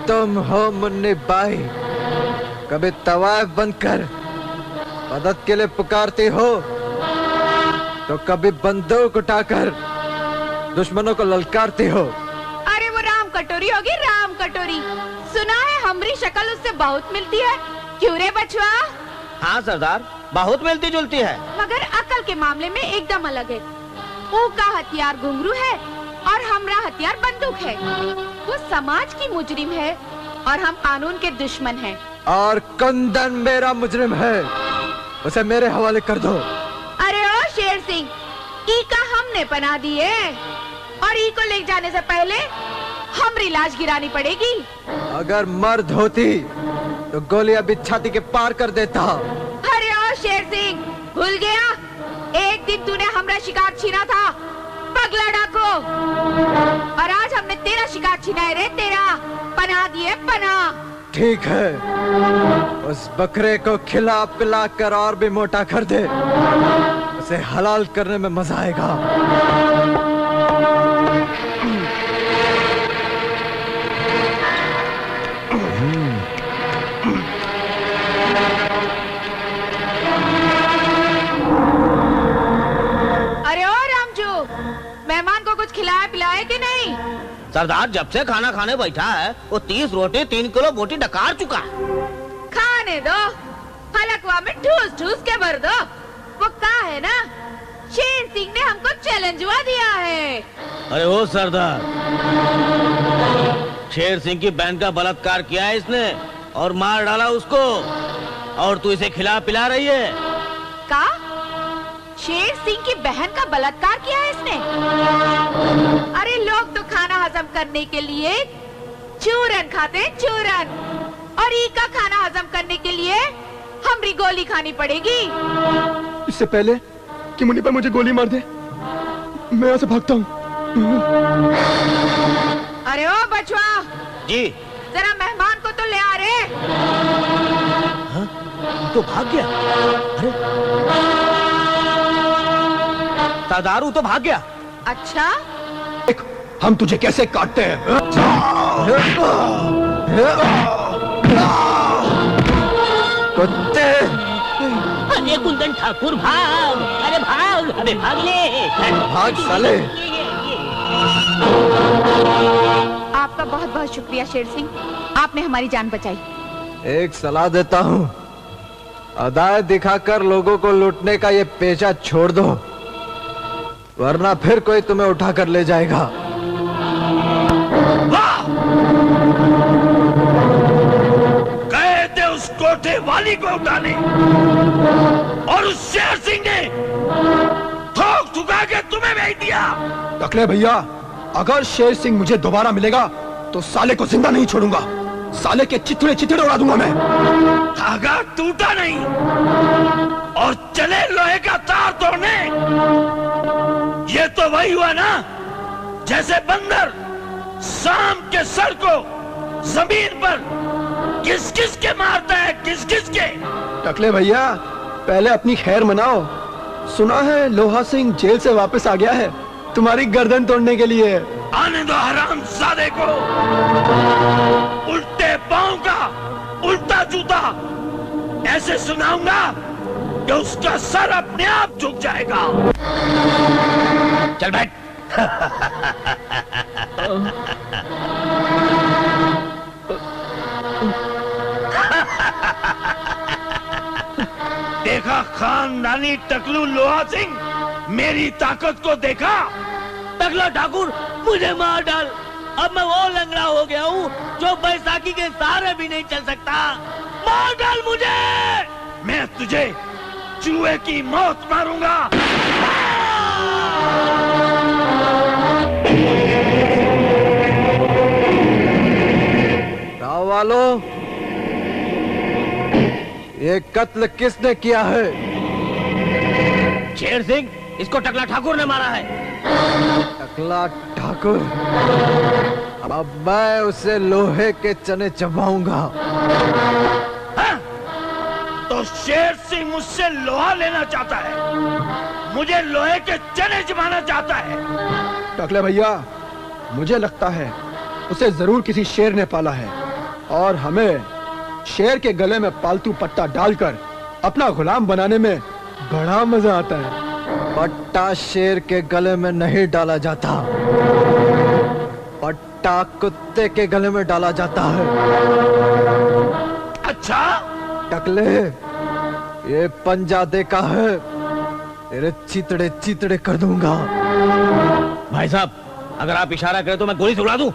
तुम हो मुन्नी बाई, कभी तवायफ बनकर मदद के लिए पुकारती हो तो कभी बंदूक उठाकर दुश्मनों को ललकारती हो। अरे वो राम कटोरी होगी, राम कटोरी। सुना है हमारी शक्ल उससे बहुत मिलती है, क्यों रे बचवा? हाँ सरदार, बहुत मिलती जुलती है, मगर अकल के मामले में एकदम अलग है। वो का हथियार घुंघरू है और हमारा हथियार बंदूक है। वो समाज की मुजरिम है और हम कानून के दुश्मन हैं। और कुंदन मेरा मुजरिम है, उसे मेरे हवाले कर दो। अरे ओ शेर सिंह, ई का हमने पना दी है और ई को ले जाने से पहले हमारी लाश गिरानी पड़ेगी। अगर मर्द होती तो गोली अभी छाती के पार कर देता। अरे ओ शेर सिंह, भूल गया एक दिन तूने हमारा शिकार छीना था, पगला डाको। और आज हमने तेरा शिकार छीना है रे, तेरा पना दिए पना। ठीक है, उस बकरे को खिला पिला कर और भी मोटा कर दे, उसे हलाल करने में मजा आएगा। अरे ओ रामजू, मेहमान को कुछ खिलाया पिलाया कि नहीं? सरदार जब से खाना खाने बैठा है वो 30 रोटी 3 किलो बोटी डकार चुका है। खाने दो, हलकवा में ठूस ठूस के भर दो। वो का है ना, शेर सिंह ने हमको चैलेंजवा दिया है। अरे ओ सरदार, शेर सिंह की बहन का बलात्कार किया है इसने और मार डाला उसको, और तू इसे खिला पिला रही है। का? शेर सिंह की बहन का बलात्कार किया है इसने? अरे लोग तो खाना हजम करने के लिए चूरन खाते हैं, चूरन, और ई का खाना हजम करने के लिए हमरी गोली खानी पड़ेगी। इससे पहले कि मुन्नी पर मुझे गोली मार दे, मैं यहाँ से भागता हूँ। अरे ओ बचवा जी, जरा मेहमान को तो ले आ रे। हाँ? तो भाग गया। अरे सरदार तो भाग गया। अच्छा, देख हम तुझे कैसे काटते हैं। कुत्ते! अरे कुंदन ठाकुर भाग, अरे भाग, अबे भाग ले, भाग साले। आपका बहुत बहुत शुक्रिया शेर सिंह, आपने हमारी जान बचाई। एक सलाह देता हूँ, अदायत दिखाकर लोगों को लूटने का ये पेशा छोड़ दो, वरना फिर कोई तुम्हें उठाकर ले जाएगा। गए थे उस कोठे वाली को उठाने और उस शेर सिंह ने ठोक ठुका के तुम्हें भेज दिया। टकले भैया, अगर शेर सिंह मुझे दोबारा मिलेगा तो साले को जिंदा नहीं छोड़ूंगा, साले के चिथड़े चिथड़े उड़ा दूंगा मैं। धागा टूटा नहीं और चले लोहे का तार तोड़ने। ये तो वही हुआ ना जैसे बंदर शाम के सर को जमीन पर किस किस के मारता है, किस किस के। टकले भैया, पहले अपनी खैर मनाओ। सुना है लोहा सिंह जेल से वापस आ गया है तुम्हारी गर्दन तोड़ने के लिए। आने दो हरामजादे को, उल्टे पांव का उल्टा जूता ऐसे सुनाऊंगा कि उसका सर अपने आप झुक जाएगा। चल बैठ। देखा खानदानी टकलू लोहा सिंह, मेरी ताकत को देखा। टकला ठाकुर मुझे मार डाल, अब मैं वो लंगड़ा हो गया हूँ जो बैसाखी के सहारे भी नहीं चल सकता। मार डाल मुझे। मैं तुझे चूहे की मौत मारूंगा। गाँव वालों, ये कत्ल किसने किया है? शेर सिंह, इसको टकला ठाकुर ने मारा है। टकला ठाकुर? अब मैं उसे लोहे के चने चबाऊंगा। हाँ? तो शेर सिंह मुझसे लोहा लेना चाहता है, मुझे लोहे के चने चबाना चाहता है। टकले भैया, मुझे लगता है उसे जरूर किसी शेर ने पाला है। और हमें शेर के गले में पालतू पट्टा डालकर अपना गुलाम बनाने में बड़ा मजा आता है। पट्टा शेर के गले में नहीं डाला जाता, पट्टा कुत्ते के गले में डाला जाता है। अच्छा, टकले, ये पंजा देखा है, तेरे चितड़े चितड़े कर दूंगा। भाई साहब, अगर आप इशारा करें तो मैं गोली से उड़ा दूं।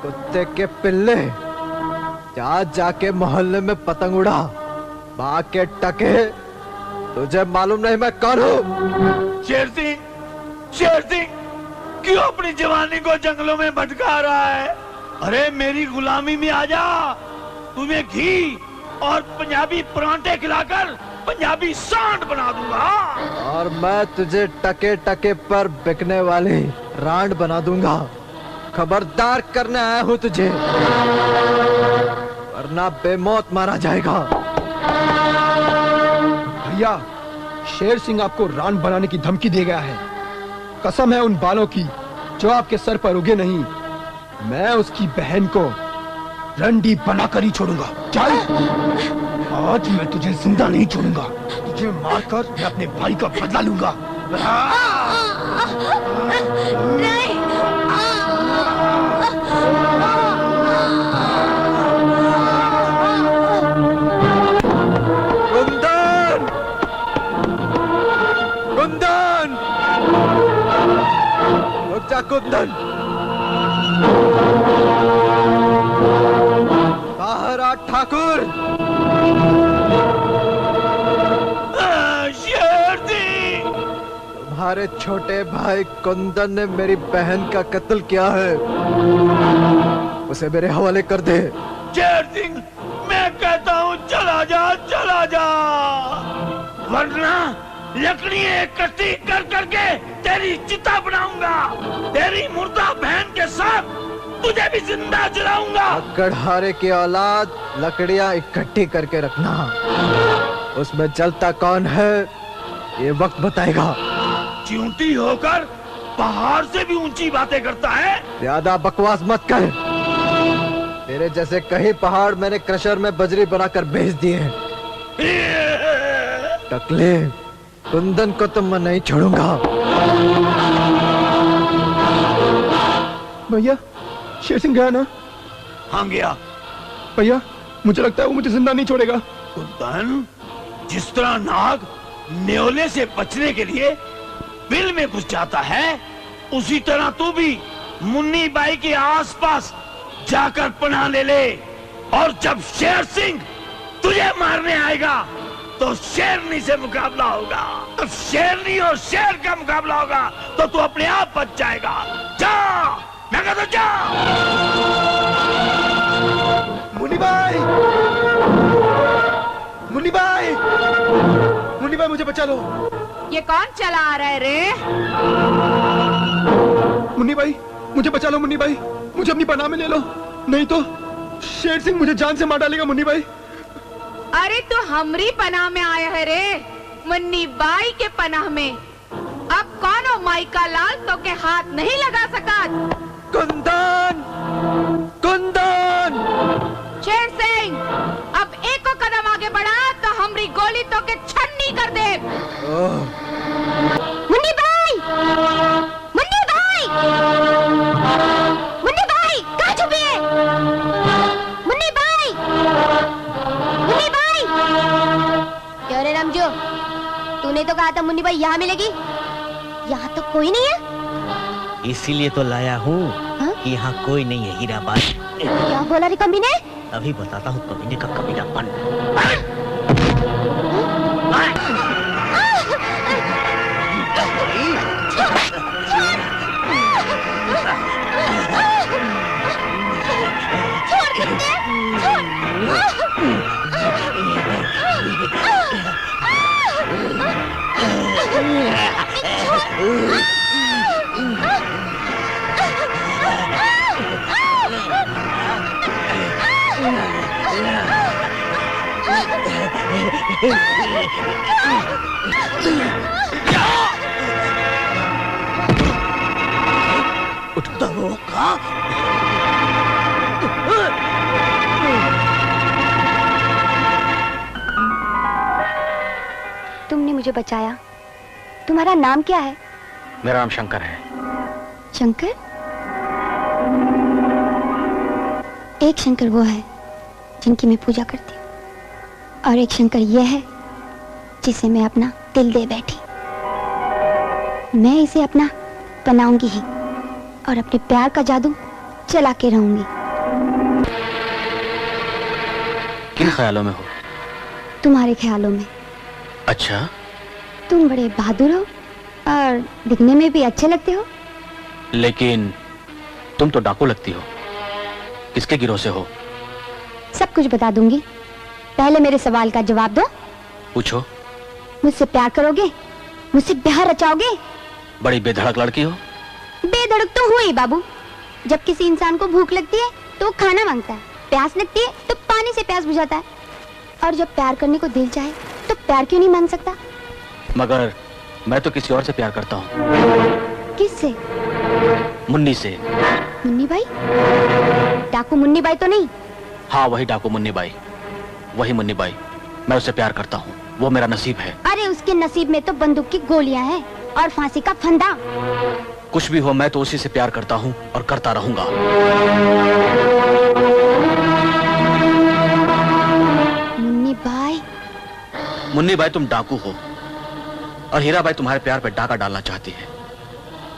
कुत्ते के पिल्ले, जा जाके मोहल्ले में पतंग उड़ा, बाके टके, तुझे मालूम नहीं मैं कौन हूँ? शेर सिंह क्यों अपनी जवानी को जंगलों में भटका रहा है? अरे मेरी गुलामी में आजा, तुम्हें घी और पंजाबी परांठे खिलाकर पंजाबी सांड बना दूंगा। और मैं तुझे टके टके पर बिकने वाली रांड बना दूंगा। खबरदार करने आया हूँ तुझे, वरना बेमौत मारा जाएगा। भैया, शेर सिंह आपको रान बनाने की धमकी दे गया है। कसम है उन बालों की जो आपके सर पर उगे नहीं। मैं उसकी बहन को रंडी बनाकर ही छोड़ूंगा। चल, आज मैं तुझे जिंदा नहीं छोड़ूंगा। तुझे मारकर मैं अपने भाई का बदला लूंगा। कुंदन! कुंदन! रुक जा कुंदन! बाहर आ ठाकुर! शेर सिंह! तुम्हारे छोटे भाई कुंदन ने मेरी बहन का कत्ल किया है, उसे मेरे हवाले कर दे। शेर सिंह, मैं कहता हूँ चला जा, वरना लकड़ी इकट्ठी कर करके तेरी चिता बनाऊंगा। तेरी मुर्दा बहन के साथ तुझे भी जिंदा जलाऊंगा। गढ़हारे की औलाद लकड़ियां इकट्ठी करके रखना, उसमें जलता कौन है ये वक्त बताएगा। च्यूंटी होकर पहाड़ से भी ऊंची बातें करता है। ज्यादा बकवास मत कर। तेरे जैसे कई पहाड़ मैंने क्रशर में बजरी बनाकर भेज दिए हैं। टकले, कुंदन को तो मैं नहीं छोड़ूंगा। भैया, शेर सिंह गया ना? हाँ गया। भैया, मुझे लगता है वो मुझे जिंदा नहीं छोड़ेगा। कुंदन, जिस तरह नाग न्योले से बचने के लिए बिल में घुस जाता है, उसी तरह तू भी मुन्नी बाई के आसपास जाकर पनाह ले ले। और जब शेर सिंह तुझे मारने आएगा तो शेरनी से मुकाबला होगा। अब शेरनी और शेर का मुकाबला होगा तो तू अपने आप बच जाएगा। जा, मैं कहता हूं जा। मुन्नी भाई, मुन्नी भाई, मुन्नी भाई, मुझे बचा लो। ये कौन चला आ रहा है रे? मुन्नी भाई, मुझे बचा लो। मुन्नी भाई, मुझे अपनी पनाह में ले लो, नहीं तो शेर सिंह मुझे जान से मार डालेगा। मुन्नी भाई, अरे तू हमरी पनाह में आया है रे, मुन्नी बाई के पनाह में। अब कौन हो माई का लाल तो के हाथ नहीं लगा सका। कुंदन! कुंदन! शेर सिंह, अब एक कदम आगे बढ़ा तो हमरी गोली तो के छन्नी कर दे। मुन्नी भाई! मुन्नी भाई! मुन्नी भाई, कहाँ छुपी है? मुन्नी भाई! मुन्नी भाई! क्यों रे रामजू, तूने तो कहा था मुन्नी भाई यहाँ मिलेगी। यहाँ तो कोई नहीं है। इसीलिए तो लाया हूँ कि यहाँ कोई नहीं है। हीरा बाई, क्या बोला रे कमीने? अभी बताता हूँ कमीने का कमीनापन। उठता हो का? मुझे बचाया। तुम्हारा नाम क्या है? मेरा नाम शंकर है। शंकर? एक शंकर वो है जिनकी मैं पूजा करती हूँ, और एक शंकर ये है जिसे मैं अपना दिल दे बैठी। मैं इसे अपना बनाऊंगी ही और अपने प्यार का जादू चला के रहूंगी। किन ख्यालों में हो? तुम्हारे ख्यालों में। अच्छा, तुम बड़े बहादुर हो और दिखने में भी अच्छे लगते हो। लेकिन तुम तो डाकू लगती हो। किसके गिरोह से हो? सब कुछ बता दूंगी, पहले मेरे सवाल का जवाब दो। पूछो। मुझसे प्यार करोगे? मुझसे ब्याह रचाओगे? बड़ी बेधड़क लड़की हो। बेधड़क तो हुई बाबू। जब किसी इंसान को भूख लगती है तो वो खाना मांगता है, प्यास लगती है तो पानी से प्यास बुझाता है, और जब प्यार करने को दिल चाहे तो प्यार क्यों नहीं मांग सकता? मगर मैं तो किसी और से प्यार करता हूँ। किससे? मुन्नी से। मुन्नी बाई? डाकू मुन्नी बाई तो नहीं? हाँ, वही डाकू मुन्नी बाई, वही मुन्नी बाई। मैं उससे प्यार करता हूँ, वो मेरा नसीब है। अरे उसके नसीब में तो बंदूक की गोलियां हैं और फांसी का फंदा। कुछ भी हो, मैं तो उसी से प्यार करता हूँ और करता रहूंगा। मुन्नी बाई? मुन्नी बाई, तुम डाकू हो और हीरा बाई तुम्हारे प्यार पे डाका डालना चाहती है।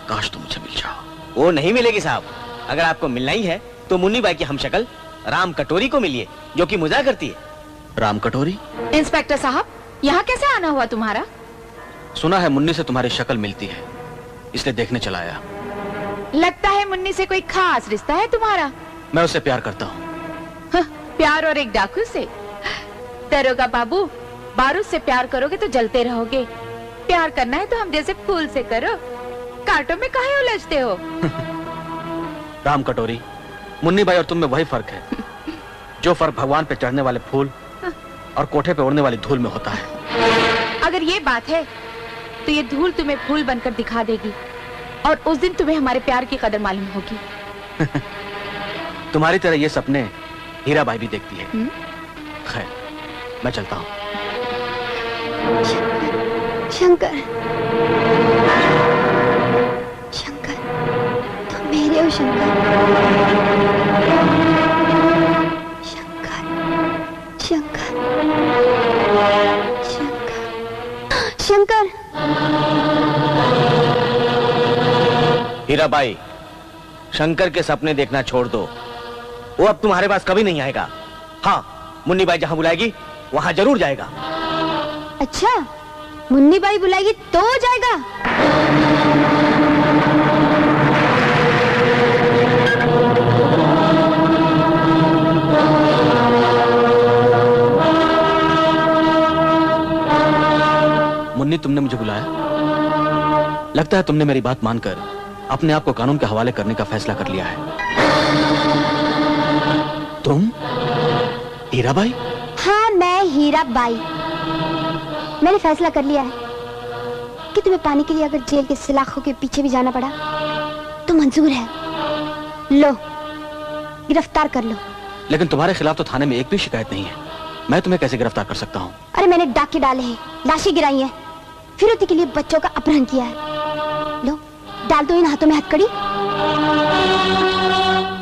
काश तुम मुझे मिल जाओ। वो नहीं मिलेगी साहब। अगर आपको मिलना ही है तो मुन्नी बाई की हमशक्ल राम कटोरी को मिलिए, जो कि मजाक करती है। राम कटोरी? इंस्पेक्टर साहब, यहाँ कैसे आना हुआ तुम्हारा? सुना है मुन्नी से तुम्हारी शक्ल मिलती है, इसलिए देखने चला आया। लगता है मुन्नी से कोई खास रिश्ता है तुम्हारा। मैं उससे प्यार करता हूँ। प्यार और एक डाकू से? दरोगा बाबू, बारूद से प्यार करोगे तो जलते रहोगे। प्यार करना है तो हम जैसे फूल से करो, कांटों में काहे उलझते हो? राम कटोरी, मुन्नी बाई और तुम में वही फर्क है जो फर्क भगवान पे चढ़ने वाले फूल और कोठे पे उड़ने वाली धूल में होता है। अगर ये बात है तो ये धूल तुम्हें फूल बनकर दिखा देगी, और उस दिन तुम्हें हमारे प्यार की कदर मालूम होगी। तुम्हारी तरह ये सपने हीरा बाई भी देखती है। खैर, मैं चलता हूँ। शंकर, शंकर, तुम मेरे हो शंकर। शंकर, शंकर, शंकर, शंकर। हीरा बाई, शंकर के सपने देखना छोड़ दो। वो अब तुम्हारे पास कभी नहीं आएगा। हाँ, मुन्नी बाई जहाँ बुलाएगी वहाँ जरूर जाएगा। अच्छा, मुन्नी बाई बुलाएगी तो जाएगा? मुन्नी, तुमने मुझे बुलाया? लगता है तुमने मेरी बात मानकर अपने आप को कानून के हवाले करने का फैसला कर लिया है। तुम हीरा बाई? हाँ, मैं हीरा बाई। मैंने फैसला कर लिया है कि तुम्हें पाने के लिए अगर जेल के सलाखों के पीछे भी जाना पड़ा तो मंजूर है। लो, गिरफ्तार कर लो। लेकिन तुम्हारे खिलाफ तो थाने में एक भी शिकायत नहीं है। मैं तुम्हें कैसे गिरफ्तार कर सकता हूँ? अरे मैंने डाके डाले हैं, लाशें गिराई हैं, फिरौती के लिए बच्चों का अपहरण किया है। लो, डाल दो इन हाथों में हथकड़ी।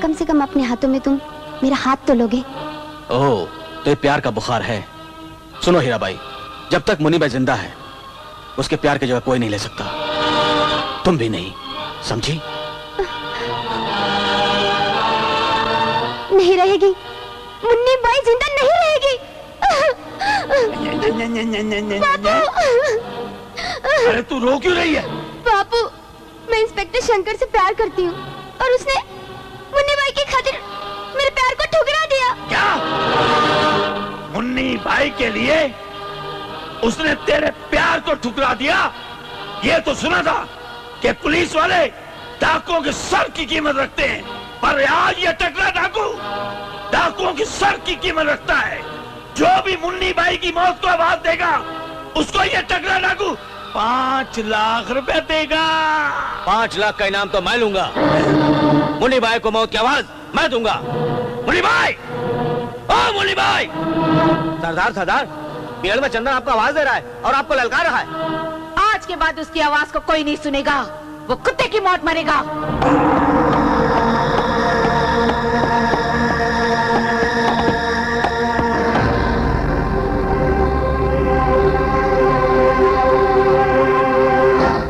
कम से कम अपने हाथों में तुम मेरा हाथ तो लोगे। ओह, तो ये प्यार का बुखार है। सुनो हीरा बाई, जब तक मुन्नी बाई जिंदा है उसके प्यार की जगह कोई नहीं ले सकता, तुम भी नहीं, समझी? नहीं रहेगी, मुन्नी बाई जिंदा नहीं रहेगी। अरे तू रो क्यों रही है? बापू, मैं इंस्पेक्टर शंकर से प्यार करती हूँ और उसने मुन्नी बाई की खातिर मेरे प्यार को ठुकरा दिया। क्या? मुन्नी बाई के लिए उसने तेरे प्यार को ठुकरा दिया? ये तो सुना था कि पुलिस वाले डाकुओं के सर की कीमत रखते हैं, पर आज ये टकरा डाकू डाकुओं के सर की कीमत रखता है। जो भी मुन्नी बाई की मौत को आवाज देगा उसको ये टकरा डाकू 5 लाख रुपए देगा। 5 लाख का इनाम तो मैं लूंगा। मुन्नी बाई को मौत की आवाज मैं दूंगा। मुन्नी बाई, ओ मुन्नी बाई! सरदार, सरदार, पीरियड में चंदन आपको आवाज दे रहा है और आपको ललकार रहा है। आज के बाद उसकी आवाज को कोई नहीं सुनेगा, वो कुत्ते की मौत मरेगा।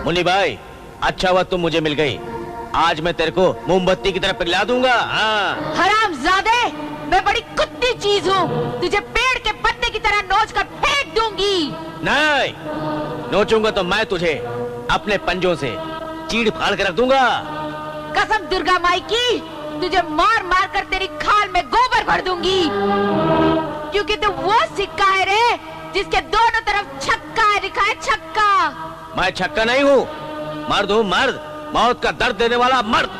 मुन्नी भाई, अच्छा हुआ तुम मुझे मिल गई। आज मैं तेरे को मोमबत्ती की तरह पिघला दूंगा। हाँ। हरामजादे, मैं बड़ी कुत्ती चीज हूँ, तुझे पेड़ के पत्ते की तरह नोच कर फेंक दूंगी। नहीं, नोचूंगा तो मैं तुझे अपने पंजों से चीड़ फाड़ कर रख दूंगा। कसम दुर्गा माई की, तुझे मार मार कर तेरी खाल में गोबर भर दूंगी, क्योंकि तू वो सिक्का है रे जिसके दोनों तरफ छक्का है, लिखा है छक्का। मैं छक्का नहीं हूँ, मर्द हूँ मर्द, मौत का दर्द देने वाला मर्द।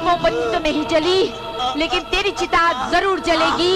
मोमबत्ती तो नहीं जली, लेकिन तेरी चिता जरूर जलेगी।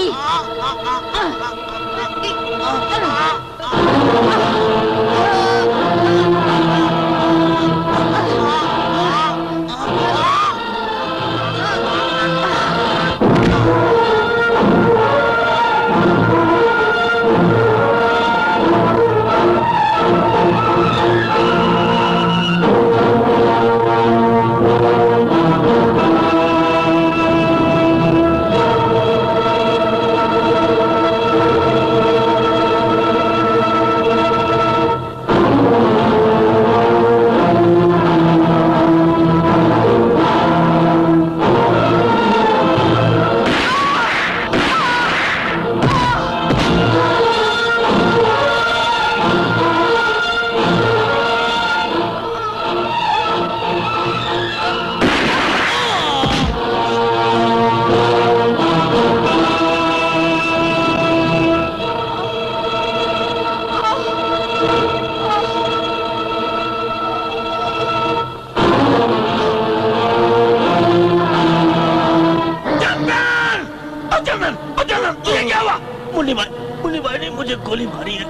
मुन्नी भाई ने मुझे गोली मारी है।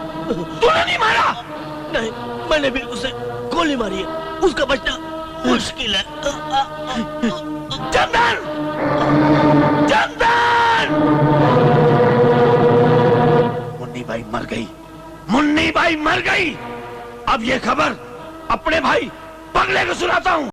तूने नहीं मारा? नहीं, मैंने भी उसे गोली मारी है, उसका बचना मुश्किल है। चंदन! चंदन! मुन्नी भाई मर गई, मुन्नी भाई मर गई। अब ये खबर अपने भाई पगले को सुनाता हूँ।